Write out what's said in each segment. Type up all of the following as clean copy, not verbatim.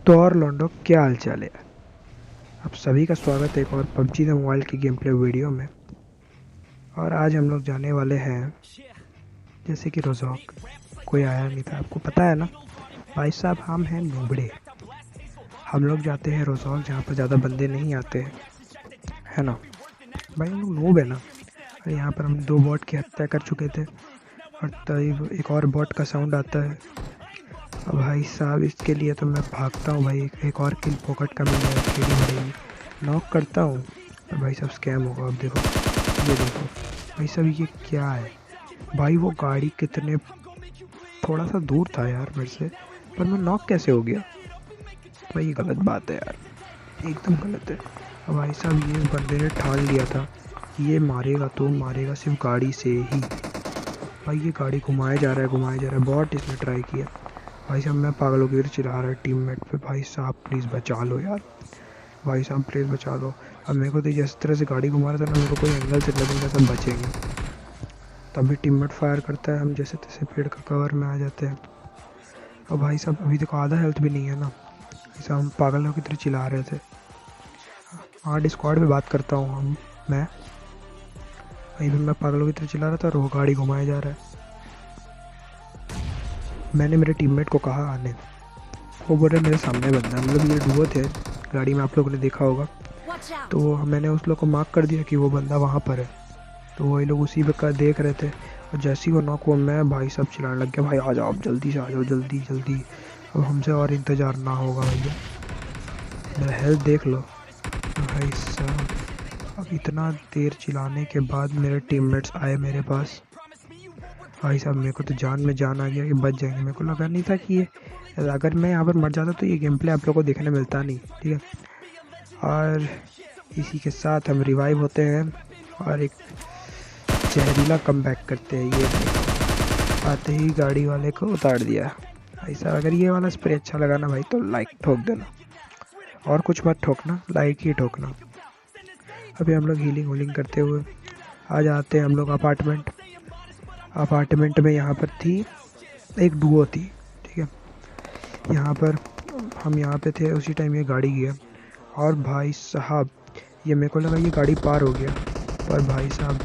तो और लौंडो, क्या हाल चाल है। आप सभी का स्वागत है एक और पबजी द मोबाइल की गेम प्ले वीडियो में। और आज हम लोग जाने वाले हैं जैसे कि रोजॉक। कोई आया नहीं था, आपको पता है ना भाई साहब, हम हैं नूबड़े। हम लोग जाते हैं रोजॉक जहाँ पर ज़्यादा बंदे नहीं आते हैं, है ना भाई। हम लोग नूब है ना। और यहाँ पर हम 2 बॉट की हत्या कर चुके थे और तभी एक और बॉट का साउंड आता है। अब भाई साहब इसके लिए तो मैं भागता हूँ भाई, एक और किल पॉकेट का मिल जाएगा, खेली पड़ेगी। नॉक करता हूँ और भाई साहब स्कैम होगा। अब देखो, ये देखो भाई साहब, ये क्या है भाई। वो गाड़ी कितने थोड़ा सा दूर था यार मेरे से, पर मैं नॉक कैसे हो गया भाई। ये गलत बात है यार, एकदम गलत है। अब भाई साहब ये बंदे ने ठान लिया था ये मारेगा तो मारेगा सिर्फ गाड़ी से ही। भाई ये गाड़ी घुमाया जा रहा है बहुत इसने ट्राई किया। भाई साहब मैं पागलों की तरह चिल्ला रहा है टीममेट पे, भाई साहब प्लीज़ बचा लो यार, भाई साहब प्लीज़ बचा लो। अब मेरे को तो जिस तरह से गाड़ी घुमा रहा था ना, मेरे को कोई एंगल से लगेगा सब बचेंगे। तभी टीममेट फायर करता है, हम जैसे तैसे पेड़ का कवर में आ जाते हैं। अब भाई साहब अभी तक आधा हेल्थ भी नहीं है ना, भाई साहब हम पागलों की तरह चिल्ला रहे थे। हाँ डिस्कॉर्ड पे बात करता हूँ मैं वहीं पर मैं पागलों की तरह चिल्ला रहा था और वो गाड़ी घुमाया जा रहा है। मैंने मेरे टीममेट को कहा आने, वो बोल रहे मेरे सामने बंदा है। मतलब ये डुओ थे गाड़ी में, आप लोगों ने देखा होगा। तो मैंने उस लोग को मार्क कर दिया कि वो बंदा वहाँ पर है, तो वही लोग उसी पे का देख रहे थे। और जैसे ही वो नॉक हुआ, मैं भाई साहब चिल्लाने लग गया, भाई आ जाओ, आप जल्दी से आ जाओ, जल्दी जल्दी, अब हमसे और इंतज़ार ना होगा भैया। मेरा हेल्थ देख लो भाई साहब। अब इतना देर चिल्लाने के बाद मेरे टीममेट्स आए मेरे पास। भाई साहब मेरे को तो जान में जान आ गया कि बच जाएंगे। मेरे को लगा नहीं था कि ये, अगर मैं यहाँ पर मर जाता तो ये गेम प्ले आप लोगों को देखने मिलता नहीं, ठीक है। और इसी के साथ हम रिवाइव होते हैं और एक जहरीला कमबैक करते हैं। ये आते ही गाड़ी वाले को उतार दिया। भाई साहब अगर ये वाला स्प्रे अच्छा लगा ना भाई तो लाइक ठोक देना, और कुछ मत ठोकना, लाइक ही ठोकना। अभी हम लोग हीलिंग करते हुए आ जाते हैं हम लोग अपार्टमेंट में। यहाँ पर थी एक डुओ थी, ठीक है। यहाँ पर हम यहाँ पे थे, उसी टाइम ये गाड़ी गया और भाई साहब ये मेरे को लगा ये गाड़ी पार हो गया, पर भाई साहब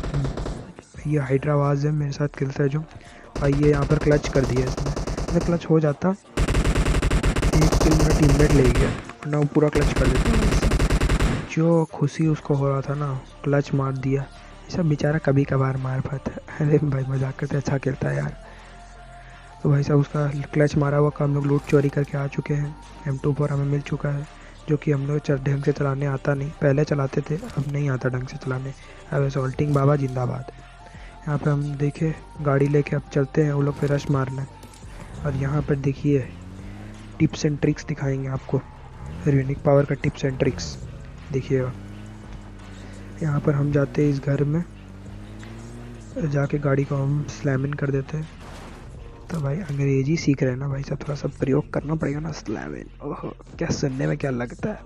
ये हैदराबाद है मेरे साथ खेलता है जो भाई, ये यहाँ पर क्लच कर दिया इसने। अगर क्लच हो जाता एक किल मेरा टीममेट ले गया, वरना वो पूरा क्लच कर देता। जो खुशी उसको हो रहा था ना, क्लच मार दिया। सब बेचारा कभी कभार मार पाता है। अरे भाई मजाक करते, अच्छा खेलता है यार। तो भाई साहब उसका क्लच मारा हुआ का हम लोग लूट चोरी करके आ चुके हैं। M24 हमें मिल चुका है, जो कि हम लोग ढंग से चलाने आता नहीं, पहले चलाते थे अब नहीं आता ढंग से चलाने। अब असॉल्टिंग बाबा जिंदाबाद। यहाँ पे हम देखे गाड़ी लेके अब चलते हैं वो लोग पे रश मारने। और यहाँ पर देखिए टिप्स एंड ट्रिक्स दिखाएंगे आपको, यूनिक पावर का टिप्स एंड ट्रिक्स देखिएगा। यहाँ पर हम जाते हैं इस घर में, जाके गाड़ी को हम स्लैम इन कर देते हैं। तो भाई अंग्रेजी सीख रहे हैं ना भाई साहब, थोड़ा सा प्रयोग करना पड़ेगा ना, स्लैम इन। ओहो क्या सुनने में क्या लगता है।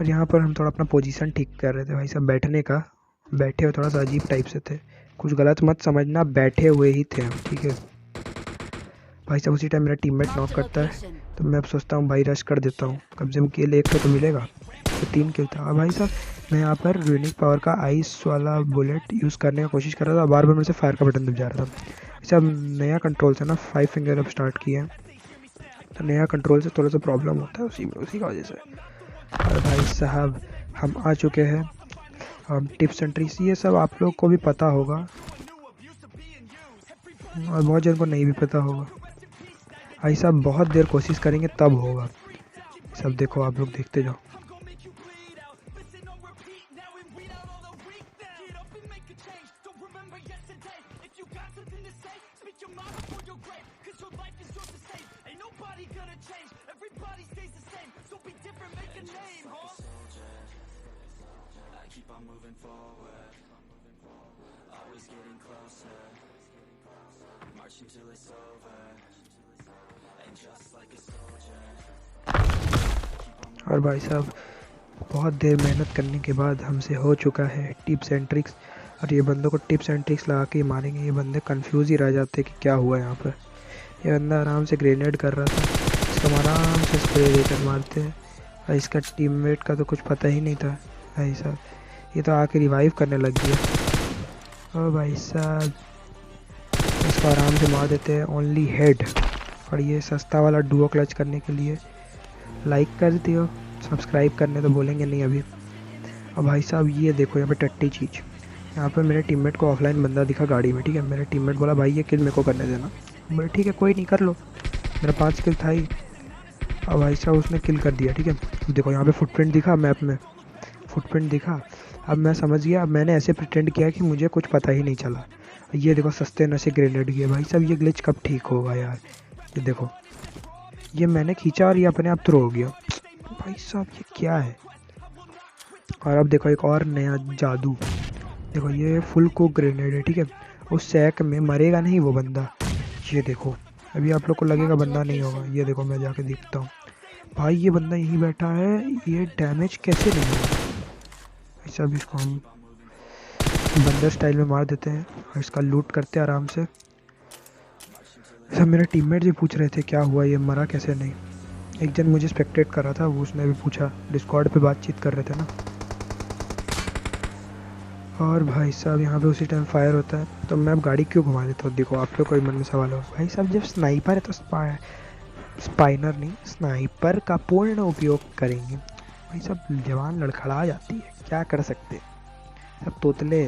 और यहाँ पर हम थोड़ा अपना पोजीशन ठीक कर रहे थे भाई साहब, बैठने का। बैठे हुए थोड़ा सा अजीब टाइप से थे, कुछ गलत मत समझना, बैठे हुए ही थे हम, ठीक है। भाई साहब उसी टाइम मेरा टीममेट नॉक करता है, तो मैं अब सोचता हूँ भाई रश कर देता हूँ, कम से कम किल एक तो मिलेगा। तो 3 किल था। और भाई साहब मैं यहाँ पर यूनिक पावर का आइस वाला बुलेट यूज़ करने की कोशिश कर रहा था, बार बार मेरे से फायर का बटन दब जा रहा था। सब नया कंट्रोल से ना 5 फिंगर अब स्टार्ट किया है, तो नया कंट्रोल से थोड़ा सा प्रॉब्लम होता है उसी का वजह से। और भाई साहब हम आ चुके हैं। हम टिप्स एंड ट्रिक्स ये सब आप लोग को भी पता होगा और बहुत जन को नहीं भी पता होगा। भाई साहब बहुत देर कोशिश करेंगे तब होगा। सब देखो, आप लोग देखते जाओ। और भाई साहब बहुत देर मेहनत करने के बाद हमसे हो चुका है टिप्स एंड ट्रिक्स। और ये बंदों को टिप्स एंड ट्रिक्स लगा के मारेंगे, ये बंदे कंफ्यूज ही रह जाते कि क्या हुआ यहाँ पर। ये बंदा आराम से ग्रेनेड कर रहा था, तो हम आराम से स्प्रे देकर मारते हैं। और इसका टीममेट का तो कुछ पता ही नहीं था भाई साहब, ये तो आके रिवाइव करने लग गया। ओ भाई साहब, इसको आराम से मार देते हैं, ओनली हेड। और ये सस्ता वाला डुओ क्लच करने के लिए लाइक कर दियो, सब्सक्राइब करने तो बोलेंगे नहीं अभी। और भाई साहब ये देखो यहाँ पे टट्टी चीज़, यहाँ पे मेरे टीममेट को ऑफलाइन बंदा दिखा गाड़ी में, ठीक है। मेरे टीममेट बोला भाई ये किल मेरे को करने देना, बोले ठीक है कोई नहीं कर लो। मेरा 5 किल था ही। और भाई साहब उसने किल कर दिया, ठीक है। देखो यहाँ पे फुटप्रिंट दिखा, मैप में फुटप्रिंट दिखा। अब मैं समझ गया, अब मैंने ऐसे प्रिटेंड किया कि मुझे कुछ पता ही नहीं चला। ये देखो सस्ते नशे ग्रेनेड किए भाई साहब, ये ग्लिच कब ठीक होगा यार। ये देखो, ये मैंने खींचा और ये अपने आप थ्रो हो गया। भाई साहब ये क्या है। और अब देखो एक और नया जादू, देखो ये फुल को ग्रेनेड है, ठीक है। उस सैक में मरेगा नहीं वो बंदा। ये देखो, अभी आप लोग को लगेगा बंदा नहीं होगा, ये देखो मैं जाके देखता हूँ। भाई ये बंदा यहीं बैठा है, ये डैमेज कैसे नहीं हुआ। ऐसा भी इसको हम बंदर स्टाइल में मार देते हैं और इसका लूट करते हैं आराम से। ऐसा मेरे टीममेट भी पूछ रहे थे क्या हुआ, ये मरा कैसे नहीं। एक जन मुझे स्पेक्टेट कर रहा था, वो उसने भी पूछा, डिस्कॉर्ड पे बातचीत कर रहे थे ना। और भाई साहब यहाँ पे उसी टाइम फायर होता है, तो मैं अब गाड़ी क्यों घुमा देता हूँ। देखो आप लोग कोई मन में सवाल हो, भाई साहब जब स्नाइपर है तो स्पाइनर नहीं, स्नाइपर का पूर्ण उपयोग करेंगे। भाई साहब जवान लड़खड़ा जाती है, क्या कर सकते हैं। सब तोतले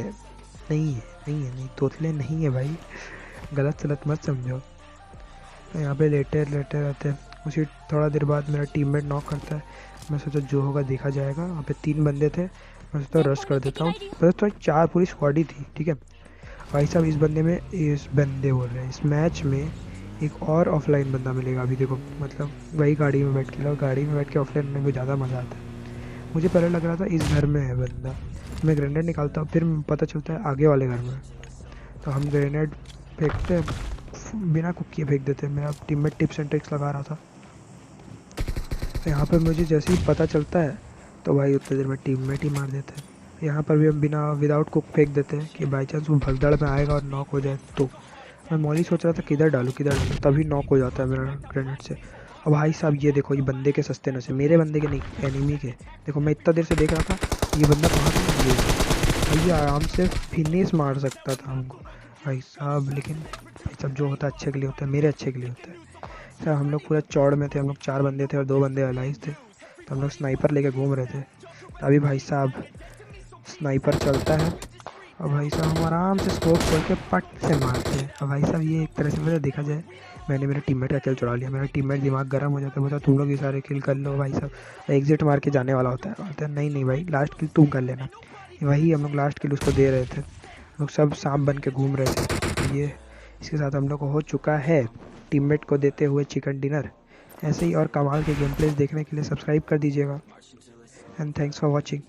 नहीं तोतले नहीं है भाई, गलत सलत मत समझो। तो यहाँ पे लेटे रहते हैं। उसी थोड़ा देर बाद मेरा टीममेट नॉक करता है। मैं सोचा जो होगा देखा जाएगा। वहाँ पे 3 बंदे थे, मैं सोचा रश कर देता हूँ। बस तो 4 पूरी स्क्वाड ही थी, ठीक है। भाई साहब इस बंदे बोल रहे हैं, इस मैच में एक और ऑफलाइन बंदा मिलेगा अभी। देखो मतलब वही गाड़ी में बैठ के, गाड़ी में बैठ के ऑफलाइन में ज़्यादा मज़ा आता है। मुझे पहले लग रहा था इस घर में है बंदा, मैं ग्रेनेड निकालता हूँ, फिर पता चलता है आगे वाले घर में। तो हम ग्रेनेड फेंकते हैं, बिना कुक किए फेंक देते हैं। मेरा टीममेट टिप्स एंड ट्रिक्स लगा रहा था। तो यहाँ पर मुझे जैसे ही पता चलता है तो भाई उतनी देर में टीममेट ही मार देते हैं। यहाँ पर भी हम विदाउट कुक फेंक देते हैं कि बाई चांस वो भगदड़ में आएगा और नॉक हो जाए। तो मैं मॉली सोच रहा था किधर डालूँ, तभी नॉक हो जाता है मेरा ग्रेनेड से। और भाई साहब ये देखो, ये बंदे के सस्ते नशे, मेरे बंदे के नहीं, एनिमी के। देखो मैं इतना देर से देख रहा था, ये बंदा कहाँ था, ये आराम से फिनिश मार सकता था हमको भाई साहब। लेकिन भाई साहब जो होता है अच्छे के लिए होता है, मेरे अच्छे के लिए होता है। सर हम लोग पूरा चौड़ में थे, हम लोग 4 बंदे थे और 2 बंदे अलाइज थे। तो हम लोग स्नाइपर लेके घूम रहे थे। अभी भाई साहब स्नाइपर चलता है और भाई साहब हम आराम से स्कोप खोल के पट से मारते हैं। और भाई साहब ये एक तरह से मुझे देखा जाए, मैंने मेरे टीममेट का किल चुरा लिया। मेरा टीममेट दिमाग गर्म हो जाता है, बोलता तुम लोग ये सारे किल कर लो। भाई साहब एग्जिट मार के जाने वाला होता है, बोलता है नहीं भाई लास्ट किल तुम कर लेना। वही हम लोग लास्ट किल उसको दे रहे थे। हम लोग सब सांप बन के घूम रहे थे। ये इसके साथ हम लोग को हो चुका है, टीममेट को देते हुए चिकन डिनर। ऐसे ही और कमाल के गेम प्लेस देखने के लिए सब्सक्राइब कर दीजिएगा। And thanks for watching.